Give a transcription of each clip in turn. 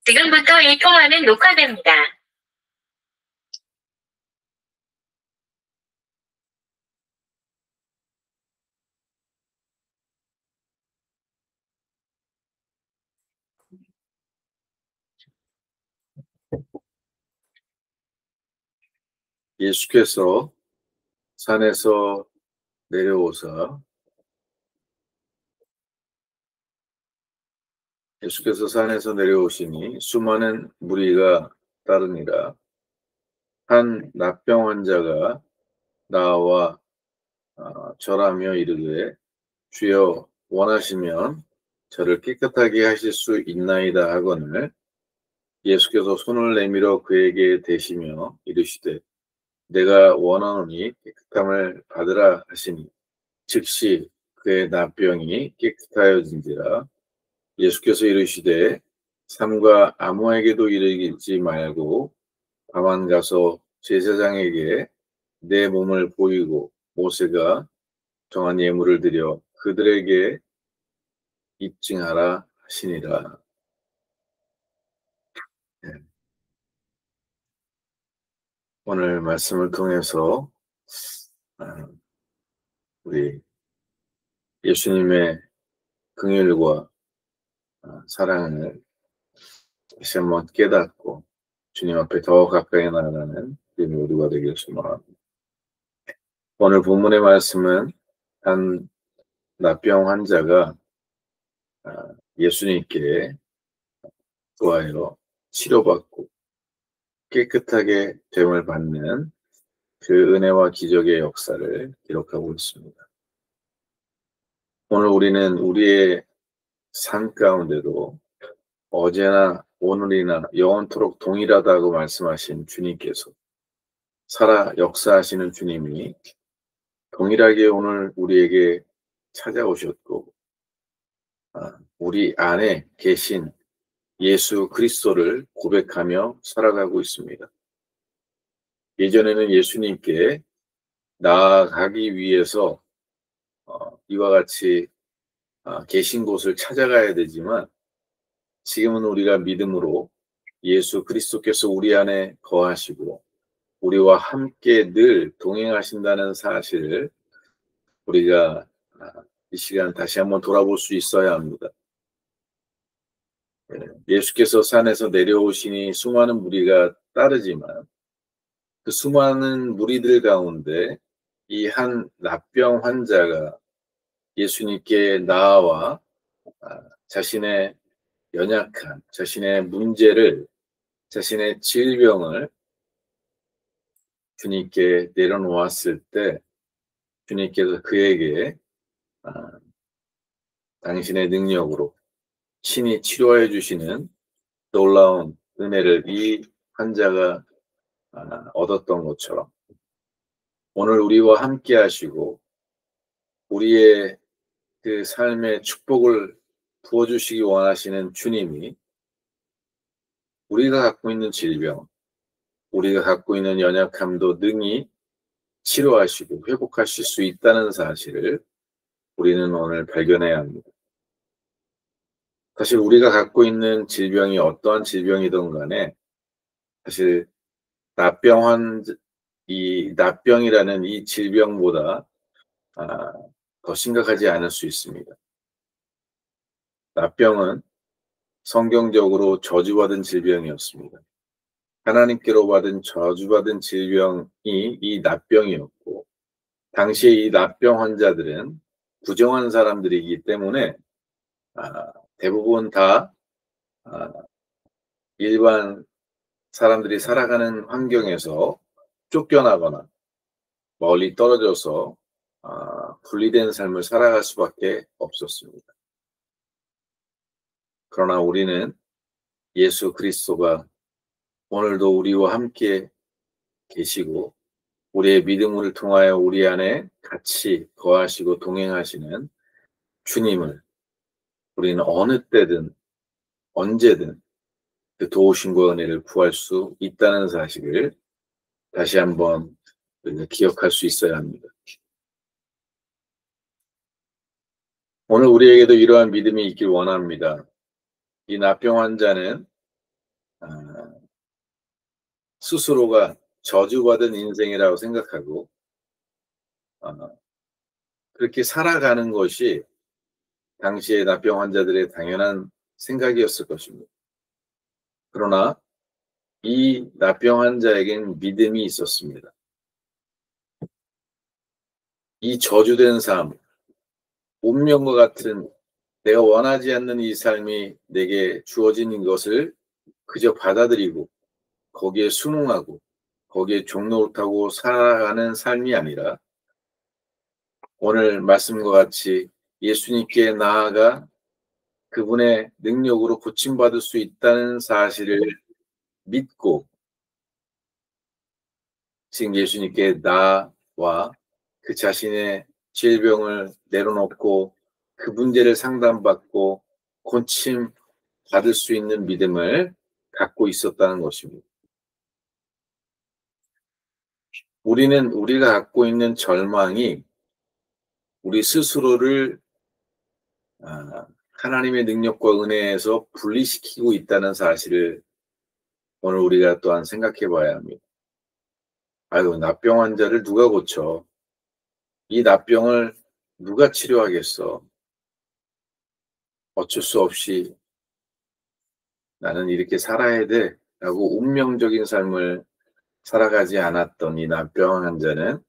지금부터 이 통화는 녹화됩니다. 예수께서 산에서 내려오사 예수께서 산에서 내려오시니 수많은 무리가 따르니라. 한 납병 환자가 나와 절하며 이르되 주여 원하시면 저를 깨끗하게 하실 수 있나이다 하거늘 예수께서 손을 내밀어 그에게 대시며 이르시되 내가 원하노니 깨끗함을 받으라 하시니 즉시 그의 납병이 깨끗하여진지라. 예수께서 이르시되 삼가 아무에게도 이르지 말고 다만 가서 제사장에게 내 몸을 보이고 모세가 정한 예물을 드려 그들에게 입증하라 하시니라. 네. 오늘 말씀을 통해서 우리 예수님의 긍휼과 사랑을 다시 한번 깨닫고 주님 앞에 더 가까이 나아가는 우리 모두가 되길 소망합니다. 오늘 본문의 말씀은 한 납병 환자가 예수님께 구하여 치료받고 깨끗하게 됨을 받는 그 은혜와 기적의 역사를 기록하고 있습니다. 오늘 우리는 우리의 삶 가운데도 어제나 오늘이나 영원토록 동일하다고 말씀하신 주님께서 살아 역사하시는 주님이 동일하게 오늘 우리에게 찾아오셨고 우리 안에 계신 예수 그리스도를 고백하며 살아가고 있습니다. 예전에는 예수님께 나아가기 위해서 이와 같이 계신 곳을 찾아가야 되지만 지금은 우리가 믿음으로 예수 그리스도께서 우리 안에 거하시고 우리와 함께 늘 동행하신다는 사실을 우리가 이 시간 다시 한번 돌아볼 수 있어야 합니다. 예수께서 산에서 내려오시니 수많은 무리가 따르지만 그 수많은 무리들 가운데 이 한 납병 환자가 예수님께 나아와 자신의 연약한 자신의 문제를 자신의 질병을 주님께 내려놓았을 때 주님께서 그에게 당신의 능력으로 친히 치료해 주시는 놀라운 은혜를 이 환자가 얻었던 것처럼 오늘 우리와 함께 하시고 우리의 그 삶의 축복을 부어주시기 원하시는 주님이 우리가 갖고 있는 질병, 우리가 갖고 있는 연약함도 능히 치료하시고 회복하실 수 있다는 사실을 우리는 오늘 발견해야 합니다. 사실 우리가 갖고 있는 질병이 어떠한 질병이든 간에 사실 납병이라는 이 질병보다 더 심각하지 않을 수 있습니다. 납병은 성경적으로 저주받은 질병이었습니다. 하나님께로 받은 저주받은 질병이 이 납병이었고 당시에 이 납병 환자들은 부정한 사람들이기 때문에 대부분 다 일반 사람들이 살아가는 환경에서 쫓겨나거나 멀리 떨어져서 분리된 삶을 살아갈 수밖에 없었습니다. 그러나 우리는 예수 그리스도가 오늘도 우리와 함께 계시고 우리의 믿음을 통하여 우리 안에 같이 거하시고 동행하시는 주님을 우리는 어느 때든 언제든 그 도우심과 은혜를 구할 수 있다는 사실을 다시 한번 기억할 수 있어야 합니다. 오늘 우리에게도 이러한 믿음이 있길 원합니다. 이 납병 환자는 스스로가 저주받은 인생이라고 생각하고 그렇게 살아가는 것이 당시의 납병 환자들의 당연한 생각이었을 것입니다. 그러나 이 납병 환자에겐 믿음이 있었습니다. 이 저주된 삶, 운명과 같은 내가 원하지 않는 이 삶이 내게 주어진 것을 그저 받아들이고 거기에 순응하고 거기에 종노릇하고 살아가는 삶이 아니라 오늘 말씀과 같이 예수님께 나아가 그분의 능력으로 고침받을 수 있다는 사실을 믿고 지금 예수님께 나와 그 자신의 질병을 내려놓고 그 문제를 상담받고 고침 받을 수 있는 믿음을 갖고 있었다는 것입니다. 우리가 갖고 있는 절망이 우리 스스로를 하나님의 능력과 은혜에서 분리시키고 있다는 사실을 오늘 우리가 또한 생각해 봐야 합니다. 아유, 납병 환자를 누가 고쳐? 이 납병을 누가 치료하겠어? 어쩔 수 없이 나는 이렇게 살아야 돼 라고 운명적인 삶을 살아가지 않았던 이 납병 환자는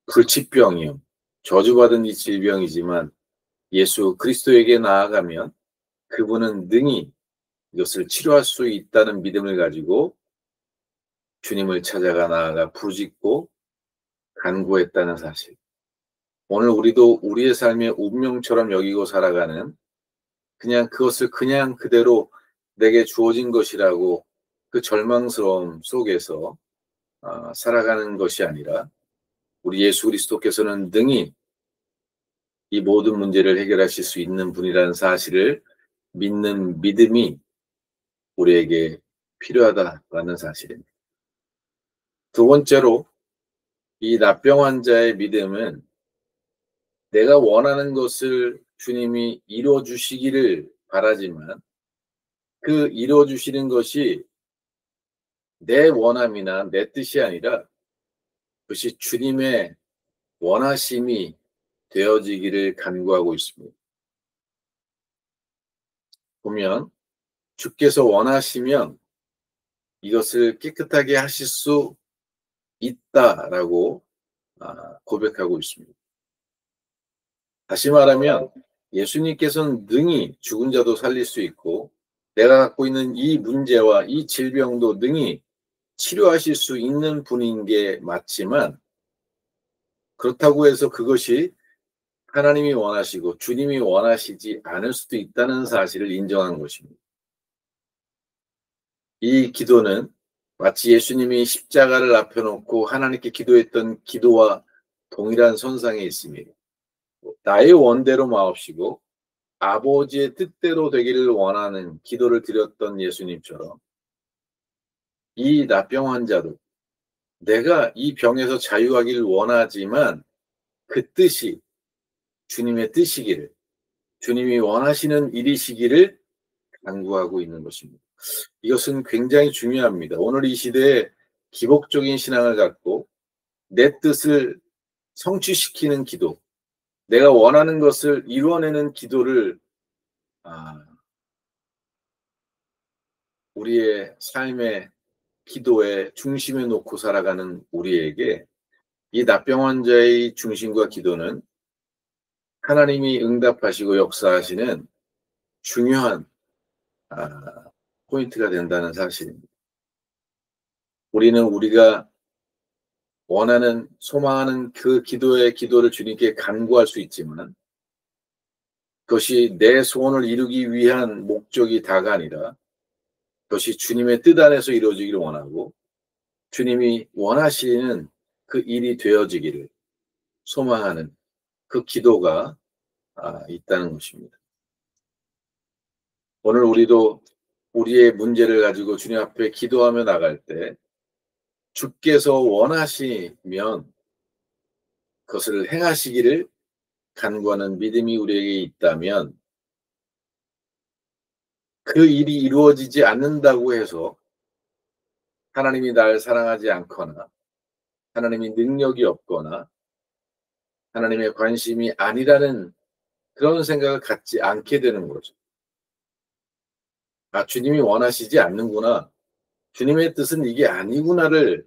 불치병이요. 저주받은 이 질병이지만 예수 그리스도에게 나아가면 그분은 능히 이것을 치료할 수 있다는 믿음을 가지고 주님을 찾아가 나아가 부르짖고 간구했다는 사실. 오늘 우리도 우리의 삶의 운명처럼 여기고 살아가는 그것을 그냥 그대로 내게 주어진 것이라고 그 절망스러움 속에서 살아가는 것이 아니라 우리 예수 그리스도께서는 능히 이 모든 문제를 해결하실 수 있는 분이라는 사실을 믿는 믿음이 우리에게 필요하다라는 사실입니다. 두 번째로 이 납병 환자의 믿음은 내가 원하는 것을 주님이 이루어 주시기를 바라지만 그 이루어 주시는 것이 내 원함이나 내 뜻이 아니라 그것이 주님의 원하심이 되어지기를 간구하고 있습니다. 보면 주께서 원하시면 이것을 깨끗하게 하실 수 있다라고 고백하고 있습니다. 다시 말하면 예수님께서는 능히 죽은 자도 살릴 수 있고 내가 갖고 있는 이 문제와 이 질병도 능히 치료하실 수 있는 분인 게 맞지만 그렇다고 해서 그것이 하나님이 원하시고 주님이 원하시지 않을 수도 있다는 사실을 인정한 것입니다. 이 기도는 마치 예수님이 십자가를 앞에 놓고 하나님께 기도했던 기도와 동일한 선상에 있습니다. 나의 원대로 마옵시고 아버지의 뜻대로 되기를 원하는 기도를 드렸던 예수님처럼 이 납병 환자도 내가 이 병에서 자유하기를 원하지만 그 뜻이 주님의 뜻이기를 주님이 원하시는 일이시기를 간구하고 있는 것입니다. 이것은 굉장히 중요합니다. 오늘 이 시대에 기복적인 신앙을 갖고 내 뜻을 성취시키는 기도, 내가 원하는 것을 이루어내는 기도를 우리의 삶의 기도의 중심에 놓고 살아가는 우리에게 이 납병 환자의 중심과 기도는 하나님이 응답하시고 역사하시는 중요한 포인트가 된다는 사실입니다. 우리는 우리가 원하는, 소망하는 그 기도를 주님께 간구할 수 있지만 그것이 내 소원을 이루기 위한 목적이 다가 아니라 그것이 주님의 뜻 안에서 이루어지기를 원하고 주님이 원하시는 그 일이 되어지기를 소망하는 그 기도가 있다는 것입니다. 오늘 우리도 우리의 문제를 가지고 주님 앞에 기도하며 나갈 때 주께서 원하시면 그것을 행하시기를 간구하는 믿음이 우리에게 있다면 그 일이 이루어지지 않는다고 해서 하나님이 날 사랑하지 않거나 하나님이 능력이 없거나 하나님의 관심이 아니라는 그런 생각을 갖지 않게 되는 거죠. 아, 주님이 원하시지 않는구나. 주님의 뜻은 이게 아니구나를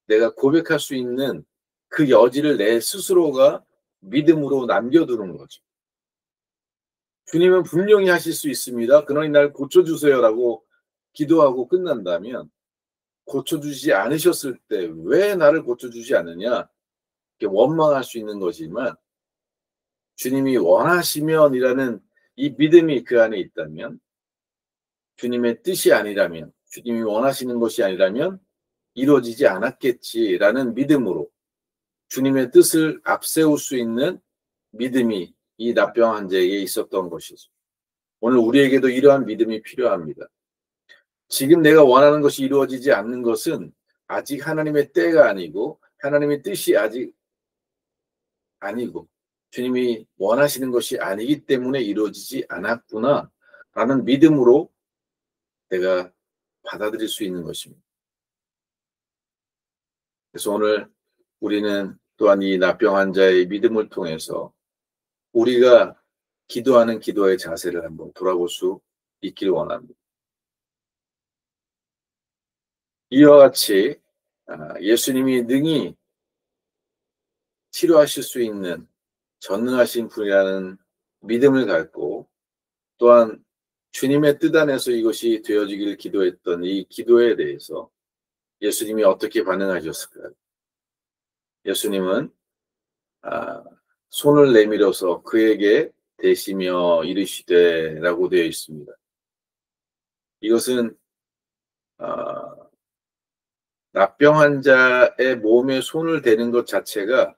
내가 고백할 수 있는 그 여지를 내 스스로가 믿음으로 남겨두는 거죠. 주님은 분명히 하실 수 있습니다. 그러니 날 고쳐주세요라고 기도하고 끝난다면 고쳐주지 않으셨을 때 왜 나를 고쳐주지 않느냐 이렇게 원망할 수 있는 거지만 주님이 원하시면이라는 이 믿음이 그 안에 있다면 주님의 뜻이 아니라면 주님이 원하시는 것이 아니라면 이루어지지 않았겠지라는 믿음으로 주님의 뜻을 앞세울 수 있는 믿음이 이 납병 환자에게 있었던 것이죠. 오늘 우리에게도 이러한 믿음이 필요합니다. 지금 내가 원하는 것이 이루어지지 않는 것은 아직 하나님의 때가 아니고 하나님의 뜻이 아직 아니고 주님이 원하시는 것이 아니기 때문에 이루어지지 않았구나 라는 믿음으로 내가 받아들일 수 있는 것입니다. 그래서 오늘 우리는 또한 이 납병 환자의 믿음을 통해서 우리가 기도하는 기도의 자세를 한번 돌아볼 수 있길 원합니다. 이와 같이 예수님이 능히 치료하실 수 있는 전능하신 분이라는 믿음을 갖고 또한 주님의 뜻 안에서 이것이 되어지기를 기도했던 이 기도에 대해서 예수님이 어떻게 반응하셨을까요? 예수님은 손을 내밀어서 그에게 대시며 이르시되 라고 되어 있습니다. 이것은 납병 환자의 몸에 손을 대는 것 자체가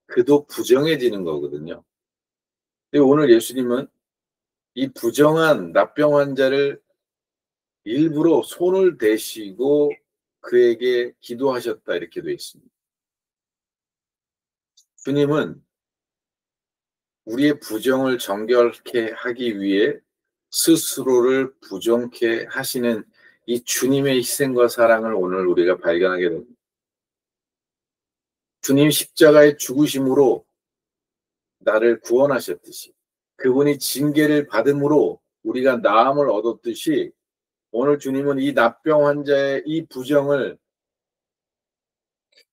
그도 부정해지는 거거든요. 근데 오늘 예수님은 이 부정한 납병 환자를 일부러 손을 대시고 그에게 기도하셨다 이렇게 되어 있습니다. 주님은 우리의 부정을 정결케 하기 위해 스스로를 부정케 하시는 이 주님의 희생과 사랑을 오늘 우리가 발견하게 됩니다. 주님 십자가의 죽으심으로 나를 구원하셨듯이 그분이 징계를 받음으로 우리가 나음을 얻었듯이 오늘 주님은 이 납병 환자의 이 부정을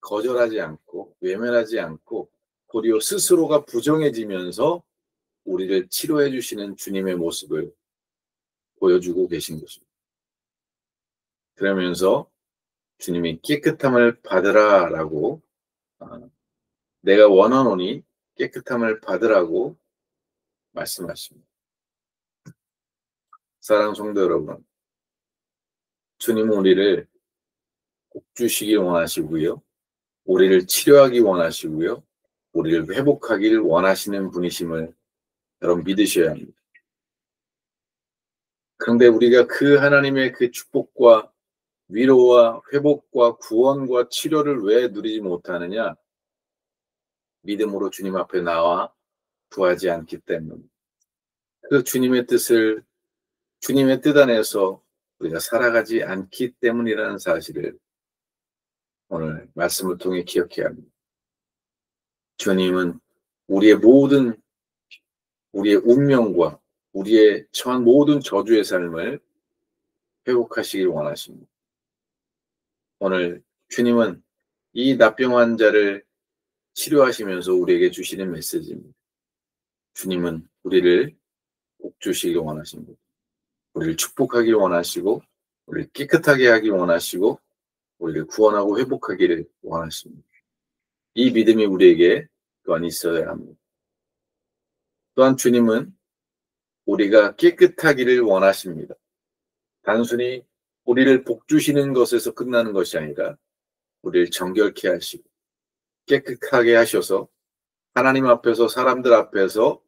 거절하지 않고 외면하지 않고 도리어 스스로가 부정해지면서 우리를 치료해 주시는 주님의 모습을 보여주고 계신 것입니다. 그러면서 주님이 깨끗함을 받으라 라고 내가 원하노니 깨끗함을 받으라고 말씀하십니다. 사랑하는 성도 여러분, 주님은 우리를 복주시길 원하시고요. 우리를 치료하기 원하시고요. 우리를 회복하기를 원하시는 분이심을 여러분 믿으셔야 합니다. 그런데 우리가 그 하나님의 그 축복과 위로와 회복과 구원과 치료를 왜 누리지 못하느냐? 믿음으로 주님 앞에 나와 구하지 않기 때문에 그 주님의 뜻을 주님의 뜻 안에서 우리가 살아가지 않기 때문이라는 사실을 오늘 말씀을 통해 기억해야 합니다. 주님은 우리의 운명과 우리의 처한 모든 저주의 삶을 회복하시길 원하십니다. 오늘 주님은 이 납병 환자를 치료하시면서 우리에게 주시는 메시지입니다. 주님은 우리를 복주시길 원하십니다. 우리를 축복하길 원하시고 우리를 깨끗하게 하길 원하시고 우리를 구원하고 회복하기를 원하십니다. 이 믿음이 우리에게 또한 있어야 합니다. 또한 주님은 우리가 깨끗하기를 원하십니다. 단순히 우리를 복주시는 것에서 끝나는 것이 아니라 우리를 정결케 하시고 깨끗하게 하셔서 하나님 앞에서 사람들 앞에서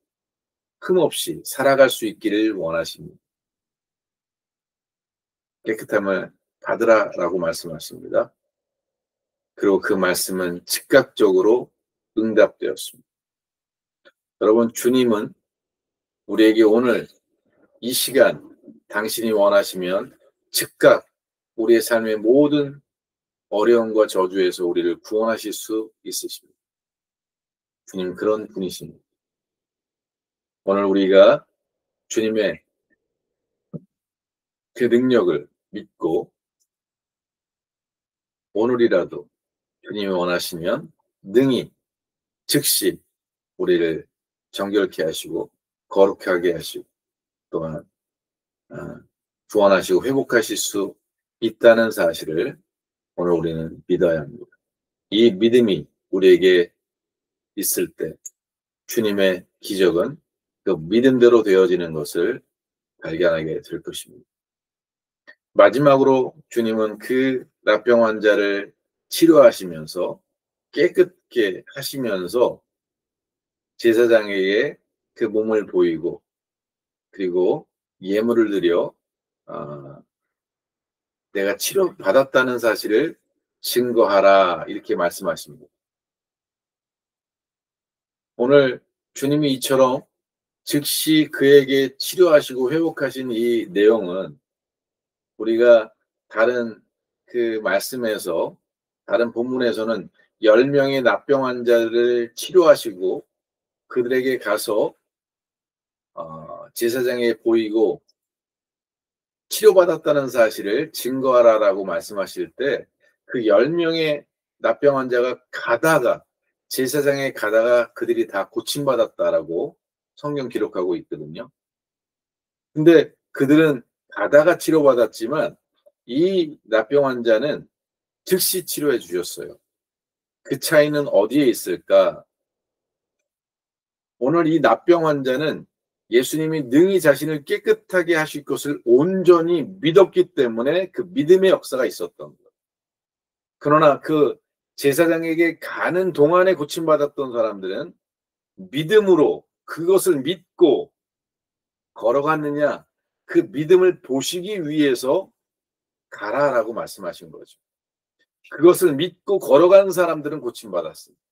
흠없이 살아갈 수 있기를 원하십니다. 깨끗함을 받으라라고 말씀하십니다. 그리고 그 말씀은 즉각적으로 응답되었습니다. 여러분, 주님은 우리에게 오늘 이 시간 당신이 원하시면 즉각 우리의 삶의 모든 어려움과 저주에서 우리를 구원하실 수 있으십니다. 주님 그런 분이십니다. 오늘 우리가 주님의 그 능력을 믿고 오늘이라도 주님이 원하시면 능히 즉시 우리를 정결케 하시고 거룩하게 하시고 또한 구원하시고 회복하실 수 있다는 사실을 오늘 우리는 믿어야 합니다. 이 믿음이 우리에게 있을 때 주님의 기적은 그 믿음대로 되어지는 것을 발견하게 될 것입니다. 마지막으로 주님은 그 납병 환자를 치료하시면서 깨끗게 하시면서 제사장에게 그 몸을 보이고 그리고 예물을 드려 내가 치료받았다는 사실을 증거하라 이렇게 말씀하십니다. 오늘 주님이 이처럼 즉시 그에게 치료하시고 회복하신 이 내용은 우리가 다른 그 말씀에서 다른 본문에서는 10명의 납병 환자를 치료하시고 그들에게 가서 제사장에 보이고 치료받았다는 사실을 증거하라라고 말씀하실 때 그 10명의 납병 환자가 가다가 제사장에 가다가 그들이 다 고침받았다라고 성경 기록하고 있거든요. 근데 그들은 가다가 치료받았지만 이 납병 환자는 즉시 치료해 주셨어요. 그 차이는 어디에 있을까? 오늘 이 납병 환자는 예수님이 능히 자신을 깨끗하게 하실 것을 온전히 믿었기 때문에 그 믿음의 역사가 있었던 거예요. 그러나 그 제사장에게 가는 동안에 고침받았던 사람들은 믿음으로 그것을 믿고 걸어갔느냐, 그 믿음을 보시기 위해서 가라라고 말씀하신 거죠. 그것을 믿고 걸어간 사람들은 고침받았습니다.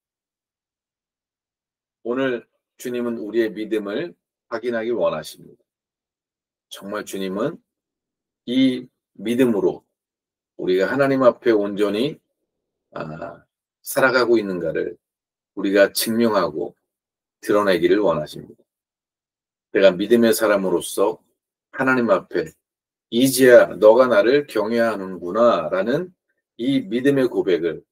오늘 주님은 우리의 믿음을 확인하기 원하십니다. 정말 주님은 이 믿음으로 우리가 하나님 앞에 온전히 살아가고 있는가를 우리가 증명하고 드러내기를 원하십니다. 내가 믿음의 사람으로서 하나님 앞에 이제야 너가 나를 경외하는구나 라는 이 믿음의 고백을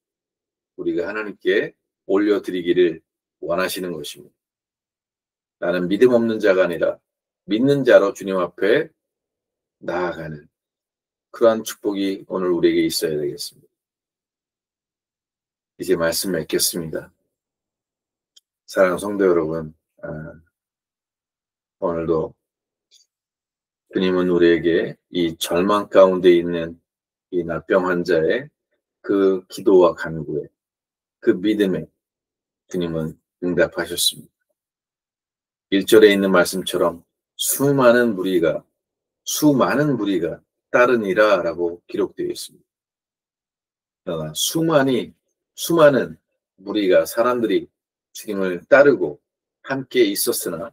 우리가 하나님께 올려드리기를 원하시는 것입니다. 나는 믿음 없는 자가 아니라 믿는 자로 주님 앞에 나아가는 그러한 축복이 오늘 우리에게 있어야 되겠습니다. 이제 말씀 맺겠습니다. 사랑하는 성도 여러분, 오늘도 주님은 우리에게 이 절망 가운데 있는 이 납병 환자의 그 기도와 간구에 그 믿음에 주님은 응답하셨습니다. 1절에 있는 말씀처럼 수많은 무리가 따르니라 라고 기록되어 있습니다. 그러나 수많은 무리가 사람들이 주님을 따르고 함께 있었으나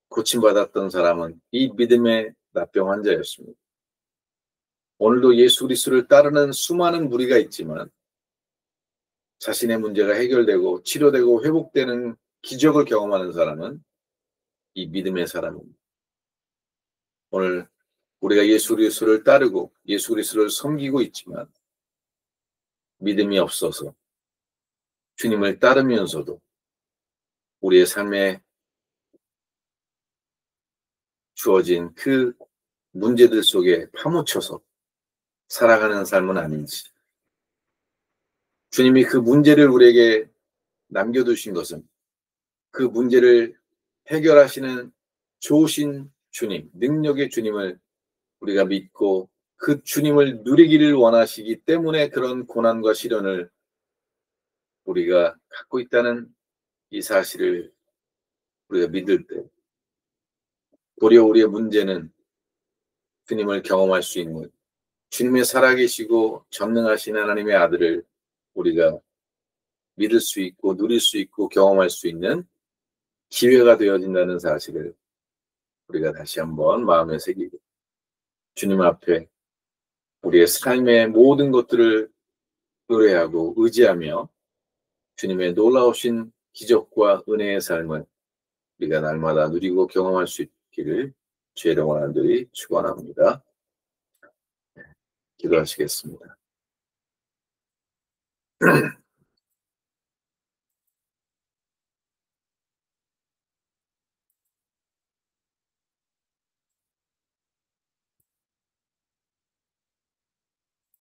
고침받았던 사람은 이 믿음의 납병 환자였습니다. 오늘도 예수 그리스도를 따르는 수많은 무리가 있지만 자신의 문제가 해결되고 치료되고 회복되는 기적을 경험하는 사람은 이 믿음의 사람입니다. 오늘 우리가 예수 그리스도를 따르고 예수 그리스도를 섬기고 있지만 믿음이 없어서 주님을 따르면서도 우리의 삶에 주어진 그 문제들 속에 파묻혀서 살아가는 삶은 아닌지, 주님이 그 문제를 우리에게 남겨두신 것은 그 문제를 해결하시는 좋으신 주님, 능력의 주님을 우리가 믿고 그 주님을 누리기를 원하시기 때문에 그런 고난과 시련을 우리가 갖고 있다는 이 사실을 우리가 믿을 때 도리어 우리의 문제는 주님을 경험할 수 있는 주님의 살아계시고 전능하신 하나님의 아들을 우리가 믿을 수 있고 누릴 수 있고 경험할 수 있는 기회가 되어진다는 사실을 우리가 다시 한번 마음에 새기고 주님 앞에 우리의 삶의 모든 것들을 의뢰하고 의지하며 주님의 놀라우신 기적과 은혜의 삶을 우리가 날마다 누리고 경험할 수 있기를 주의 이름으로 간절히 축원합니다. 기도하시겠습니다.